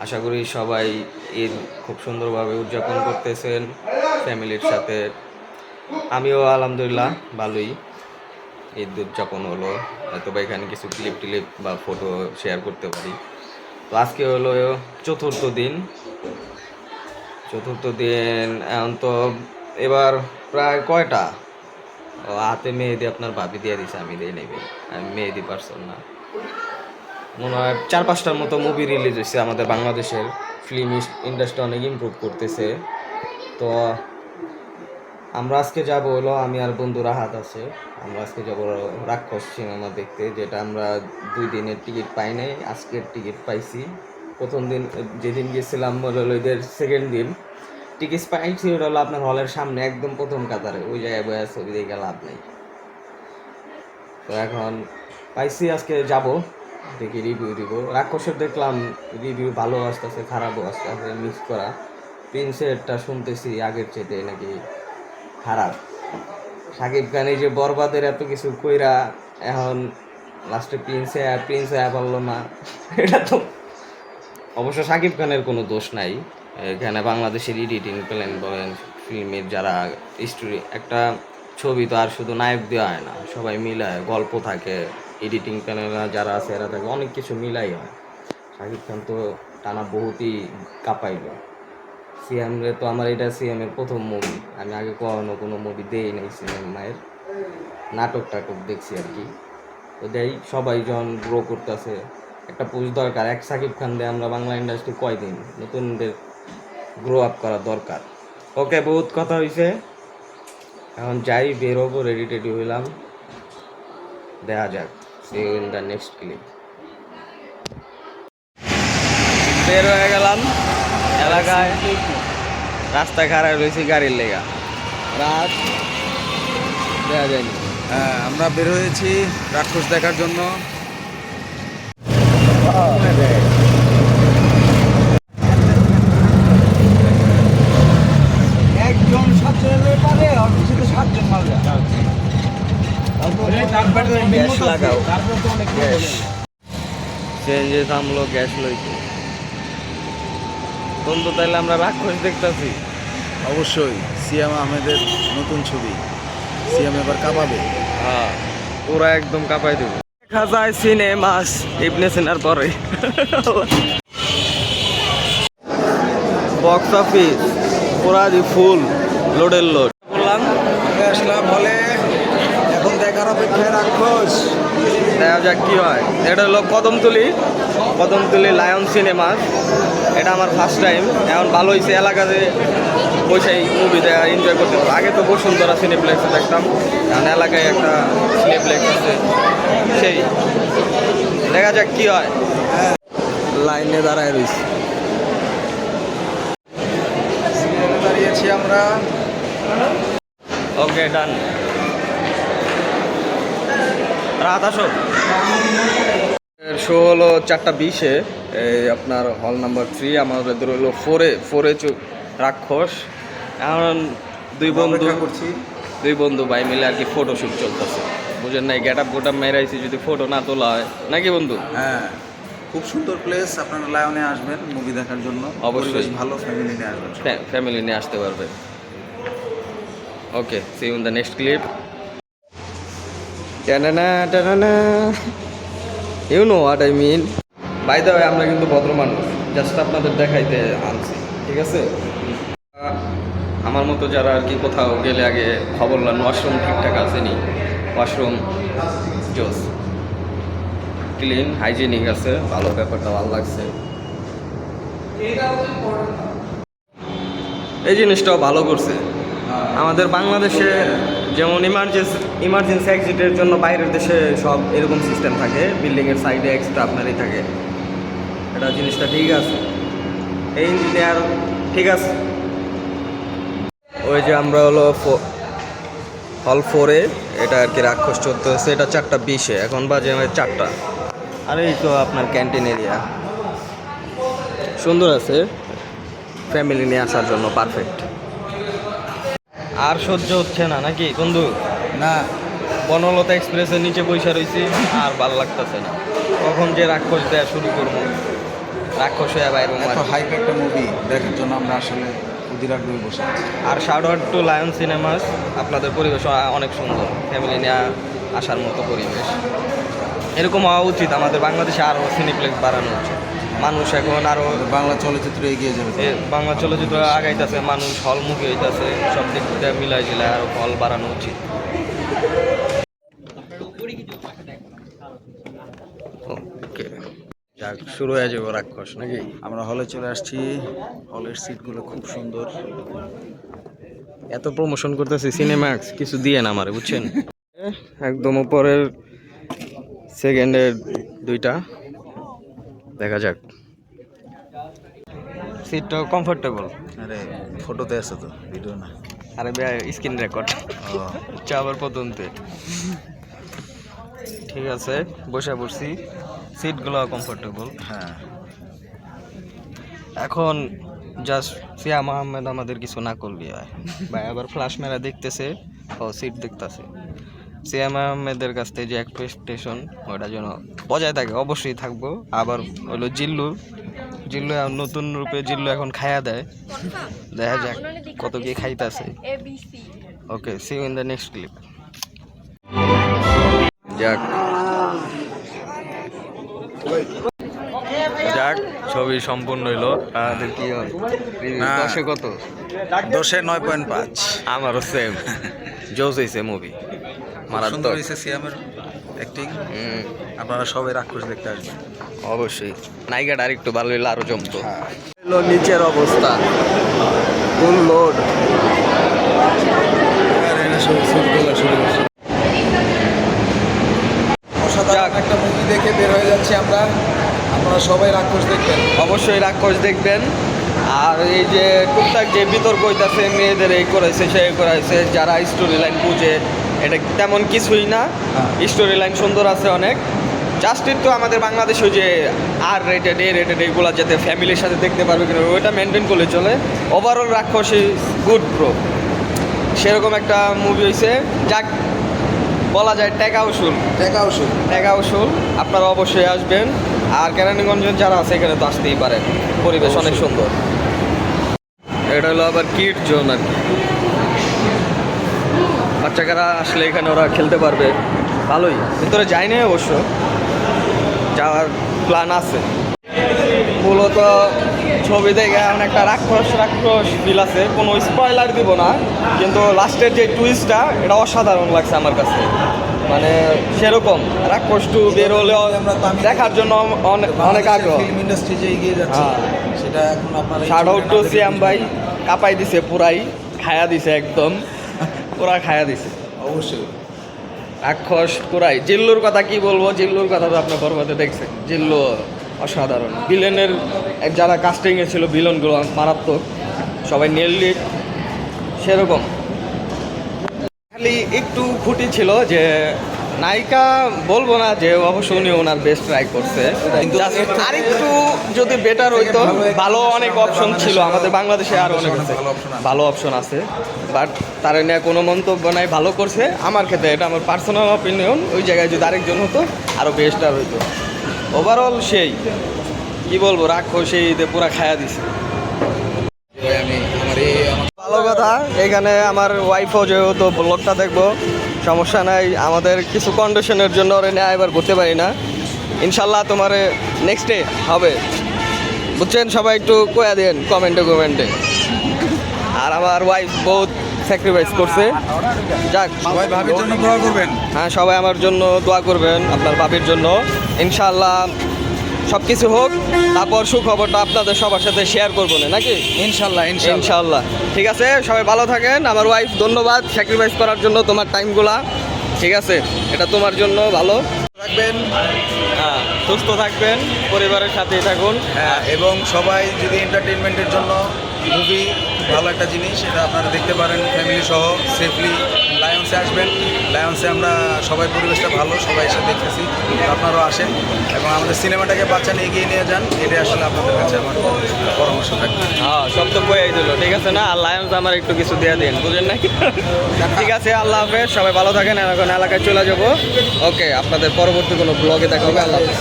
আশা করি সবাই ঈদ খুব সুন্দরভাবে উদযাপন করতেছেন ফ্যামিলির সাথে। আমিও আলহামদুলিল্লাহ ভালোই ঈদ উদযাপন হলো, হয়তো বা এখানে কিছু ক্লিপ টিলিপ বা ফটো শেয়ার করতে পারি। তো আজকে হলো চতুর্থ দিন এখন তো এবার প্রায় কয়টা হাতে মেহেদি আপনার ভাবি দিয়ে দিছে, আমি দিয়ে নেবে, আমি মেহেদি পারসন না। মনে হয় 4-5টার মতো মুভি রিলিজ হয়েছে। আমাদের বাংলাদেশের ফিল্ম ইন্ডাস্ট্রি অনেক ইমপ্রুভ করতেছে। তো আমরা আজকে যাব হলো, আমি আর বন্ধু রাহাত আছে, আমরা আজকে যাব রাক্ষস সিনেমা দেখতে, যেটা আমরা 2 দিনের টিকিট পাই নাই, আজকের টিকিট পাইছি। প্রথম দিন যেদিন গেছিলাম হলো এদের সেকেন্ড দিন টিকিট পাইছি, ওটা হলো আপনার হলের সামনে একদম প্রথম কাতারে, ওই জায়গায় বয়ে ছবি দেখে লাভ নেই। তো এখন পাইছি, আজকে যাব, দেখি রিভিউ দিব। রাক্ষসের দেখলাম রিভিউ ভালো আসতেছে, খারাপও আসতেছে, মিক্স করা। প্রিন্সেরটা শুনতেছি আগের চেয়ে নাকি খারাপ। সাকিব খান এই যে বরবাদের এত কিছু কইরা এখন লাস্টে প্রিন্স পারলো না, এটা তো অবশ্য সাকিব খানের কোনো দোষ নাই। এখানে বাংলাদেশের এডিটিং প্ল্যান বলেন, ফিল্মের যারা স্টোরি, একটা ছবি তো আর শুধু নায়ক দেওয়া হয় না, সবাই মিলায়, গল্প থাকে, এডিটিং প্যানেলরা যারা আছে এরা থাকে, অনেক কিছু মিলাই হয়। শাকিব খান তো টানা বহুতই কাঁপাইল। সিএমরে তো আমার এটা সিএমের প্রথম মুভি, আমি আগে কখনো কোনো মুভি দেই নাই সিনেমায়ের, নাটক টাটক দেখছি আর কি। তো দেই, সবাই যখন গ্রো করতেছে একটা পুশ দরকার। এক সাকিব খান দিয়ে আমরা বাংলা ইন্ডাস্ট্রি কয়দিন, নতুনদের গ্রো আপ করা দরকার। ওকে, বহুত কথা হয়েছে, এখন যাই, বের হবো, রেডি টেডি হইলাম, দেখা যাক। See you in the next clip. বের হয়ে গেলাম এলাকায়, রাস্তায় খারাপ রয়েছি গাড়ির লেগা, রাত দেখা যায়নি। হ্যাঁ, আমরা বের হয়েছি রাক্ষস দেখার জন্য। একজন 7 জনের পারে, অফিসে 7 জন মাল গ্যাস লাগাও, গ্যাস চেঞ্জে থামলো, গ্যাস লইতে। বন্ধু, তাইলে আমরা রাক্ষস দেখতেছি। অবশ্যই সিয়াম আহমেদের নতুন ছবি, সিয়াম এবার কাঁপাবে। হ্যাঁ, পুরা একদম কাঁপাই দেব। দেখা যায় সিনেমাস ইবনে সিনার পরে। বক্স অফিস পুরা দি ফুল, লোডের লোড। বললাম আসলাম হলে, এখন দেখার অপেক্ষায় রাক্ষস। দেখা যাক কি হয়। এটা হলো কদমতলি লায়ন সিনেমাস। এটা আমার ফার্স্ট টাইম। এখন ভালো হয়েছে, এলাকাতে বসেই মুভি দেখা এনজয় করতে পারবো। আগে তো বসুন্ধরা সিনেপ্লেক্সে দেখতাম, এখন এলাকায় একটা সিনেপ্লেক্স আছে, সেই দেখা যাক কি হয়। লাইনে দাঁড়ায় রয়েছি, দাঁড়িয়েছি আমরা। ওকে, ডান। রাত আসো। শো হলো 4:20-এ, আপনার হল নাম্বার 3। আমাদের হলো ফোরে রাক্ষস। এখন দুই বন্ধু ভাই মিলে আর কি ফটোশ্যুট চলতেছে, বুঝেন নাই, গেট আপ মেরাইছি, যদি ফটো না তোলা হয় নাকি বন্ধু। হ্যাঁ, খুব সুন্দর প্লেস, আপনারা লায়নে আসবেন মুভি দেখার জন্য। অবশ্যই ভালো, ফ্যামিলি নিয়ে আসবেন, ফ্যামিলি নিয়ে আসতে পারবে। Okay, see you in the next clip. টানানা, you know what I mean. By the way, আমরা কিন্তু ভদ্র মানুষ, জাস্ট আপনাদের দেখাইতে আনছি, ঠিক আছে? আমার মতো যারা আর কি কোথাও গেলে আগে খবর নেন, ওয়াশরুম ঠিকঠাক আছে নি, ওয়াশরুম জোস, ক্লিন, হাইজেনিক আছে, ভালো, ব্যাপারটা ভালো লাগছে। এই জিনিসটাও ভালো করছে। আমাদের বাংলাদেশে যেমন ইমার্জেন্সি এক্সিটের জন্য বাইরের দেশে সব এরকম সিস্টেম থাকে, বিল্ডিংয়ের সাইডে এক্সট্রা আপনারই থাকে, এটা জিনিসটা ঠিক আছে। এই ইঞ্জিনিয়ার ঠিক আছে। ওই যে আমরা হলো হল 4-এ, এটা আর কি রাক্ষস চলতেছে, এটা 4:20-এ, এখন বাজে 4টা। আর এই তো আপনার ক্যান্টিন এরিয়া, সুন্দর আছে, ফ্যামিলি নিয়ে আসার জন্য পারফেক্ট। আর সহ্য হচ্ছে না নাকি বন্ধু? না, বনলতা এক্সপ্রেসের নিচে বৈশা রয়েছি, আর ভাল লাগতেছে না, কখন যে রাক্ষস দেয়া শুরু করবো। রাক্ষস হয়ে বাইরে এত হাইপ একটা মুভি দেখার জন্য আমরা আসলে অধীর আগ্রহে বসে আছি। আর shout out to Lion Cinemas, আপনাদের পরিবেশ অনেক সুন্দর, ফ্যামিলি নিয়ে আসার মতো পরিবেশ। এরকম হওয়া উচিত, আমাদের বাংলাদেশে আরও সিনেপ্লেক্স বাড়ানো উচিত। মানুষ এখন আরও বাংলা চলচ্চিত্র এগিয়ে যাবে। বাংলা চলচ্চিত্র আগাইতেছে, মানুষ হল মুভি হইতেছে, সব দিক থেকে মিলাই জিলাই আরও হল বাড়ানো উচিত। ওকে, যাক, শুরু হয়ে যাবো রাক্ষস নাকি? আমরা হলে চলে আসছি, হলের সিটগুলো খুব সুন্দর। এত প্রমোশন করতেছি সিনেম্যাক্স, কিছু দিয়ে না আমারে, বুঝছেন? একদম উপরের সেকেন্ডের দুইটা, দেখা যাক। সিটটা কমফোর্টেবল। আরে ফটোতে আছে তো, ভিডিও না। আরে স্ক্রিন রেকর্ড আবার প্রথমতে। ঠিক আছে, বসে পড়ছি, সিটগুলো কমফোর্টেবল। হ্যাঁ, এখন জাস্ট সিয়াম আহমেদ আমাদের কিছু না করলি হয় ভাই, আবার ফ্ল্যাশ মেরা দেখতেছে, ও সিট দেখতেছে। সিয়াম আহমেদের কাছ থেকে যে এক্সপেকটেশন, ওটা যেন বজায় থাকে, অবশ্যই থাকবো। আবার হলো জিল্লু এখন নতুন রূপে জিল্লু এখন খায়া দেয়, দেখা যাক কত কি খাইতেছে। Okay, see you in the next clip. যাক যাক, ছবি সম্পূর্ণ হইলো। আমাদের কি হয়, দশে কত? 10-এ 9.5। আমারও সেম, জোস হয়েছে মুভি, সুন্দর মারাত্মক। হয়েছে সিয়ামের অ্যাক্টিং। আপনারা সবাই রাক্ষস দেখতে আসবেন অবশ্যই, নায়িকাটা আর একটু ভালো হইলে আরো জমতো। হ্যাঁ। নিচের অবস্থা ফুল লোড। অসাধারণ একটা মুভি দেখে বের হয়ে যাচ্ছি আমরা। আপনারা সবাই রাক্ষস দেখবেন। অবশ্যই রাক্ষস দেখবেন। আর এই যে টুকটাক যে বিতর্ক হইতাছে, মেয়েদের এই করাইছে সেই করাইছে, যারা স্টোরি লাইন বুঝে, এটা তেমন কিছুই না। স্টোরি লাইন সুন্দর আছে অনেক। জাস্ট একটু আমাদের বাংলাদেশে যে আর রেটেড এ রেটেড এইগুলো যাতে ফ্যামিলির সাথে দেখতে পারবে কিনা ওইটা মেনটেন করলে চলে। ওভারঅল রাক্ষস ইজ গুড ব্রো, সেরকম একটা মুভি হয়েছে, যাক বলা যায় টাকা উসুল। আপনারা অবশ্যই আসবেন। আর কেরানীগঞ্জের যারা আছে এখানে তো আসতেই পারেন, পরিবেশ অনেক সুন্দর। এটা হলো আবার কিড জোন আর কি, বাচ্চাকারা আসলে এখানে ওরা খেলতে পারবে, ভালোই। ভিতরে যাই না অবশ্য, যাওয়ার প্ল্যান আছে। মূলত ছবি দেখে এমন একটা রাক্ষস ফিল আছে, কোনো স্পয়লার দিব না, কিন্তু লাস্টের যে টুইস্টটা এটা অসাধারণ লাগছে আমার কাছে। মানে সেরকম রাক্ষস টু বের হলেও দেখার জন্য অনেক আগ্রহ। ফিল্ম ইন্ডাস্ট্রি যে এগিয়ে যাচ্ছে, সেটা এখন আপনারা শাউট আউট টু সিয়াম ভাই, কাপাই দিছে পুরাই, খায়া দিছে একদম, পুরা খায়া দিছে অবশ্যই। রাক্ষস পুরাই। জিল্লুর কথা কি বলবো, জিল্লুর কথা তো আপনার বরবাদে দেখছেন, জিল্লু অসাধারণ। ভিলেনের যারা কাস্টিংয়ে ছিল, ভিলেনগুলো মারাত্মক, সবাই নিয়ে সেরকম। খালি একটু খুঁটি ছিল যে নায়িকা, বলবো না যে অবশ্য উনি ওনার বেস্ট ট্রাই করছে, কিন্তু আরেকটু যদি বেটার হইতো, ভালো অনেক অপশন ছিল আমাদের বাংলাদেশে, আরও অনেক ভালো অপশন আছে, বাট তারা নিয়ে কোনো মন্তব্য নাই। ভালো করছে আমার ক্ষেত্রে, এটা আমার পার্সোনাল অপিনিয়ন। ওই জায়গায় যদি আরেকজন হতো আরও বেস্ট আর হইতো। ওভারঅল সেই কি বলবো, রাক্ষস সেই পুরা খায়া দিছে। ভালো কথা, এখানে আমার ওয়াইফও যেহেতু ব্লগটা দেখবো, সমস্যা নাই। আমাদের কিছু কন্ডিশনের জন্য ওরে নিয়ে এবার ঘুরতে পারি না, ইনশাল্লাহ তোমার নেক্সট ডে হবে, বুঝছেন? সবাই একটু কয়া দেন কমেন্টে। আর আমার ওয়াইফ বহুত স্যাক্রিফাইস করছে, যাক সবাই ভাবির জন্য দোয়া করবেন। হ্যাঁ, সবাই আমার জন্য দোয়া করবেন, আপনার ভাবির জন্য। ইনশাল্লাহ সব কিছু হোক, তারপর সুখবরটা আপনাদের সবার সাথে শেয়ার করবো না নাকি? ইনশাল্লাহ। ঠিক আছে, সবাই ভালো থাকেন। আমার ওয়াইফ ধন্যবাদ স্যাক্রিফাইস করার জন্য তোমার টাইমগুলা, ঠিক আছে? এটা তোমার জন্য ভালো থাকবেন, হ্যাঁ, সুস্থ থাকবেন, পরিবারের সাথেই থাকুন। হ্যাঁ, এবং সবাই যদি এন্টারটেনমেন্টের জন্য মুভি ভালো একটা জিনিস, এটা আপনারা দেখতে পারেন ফ্যামিলি সহ সেফলি। লায়ন্সে আসবেন, লায়ন্সে আমরা সবাই, পরিবেশটা ভালো, সবাই এসে দেখতেছি, আপনারাও আসেন এবং আমাদের সিনেমাটাকে বাচ্চানে এগিয়ে নিয়ে যান, এটাই আসলে আপনাদের কাছে আমার পরামর্শ থাকবে। হ্যাঁ, সব তো বয়ে দিল, ঠিক আছে না? আর লায়ন্স আমার একটু কিছু দিয়ে দিন, বুঝেন নাকি? ঠিক আছে, আল্লাহ হাফেজ, সবাই ভালো থাকেন। এখন এলাকায় চলে যাবো। ওকে, আপনাদের পরবর্তী কোনো ব্লগে দেখা হবে। আল্লাহ হাফেজ।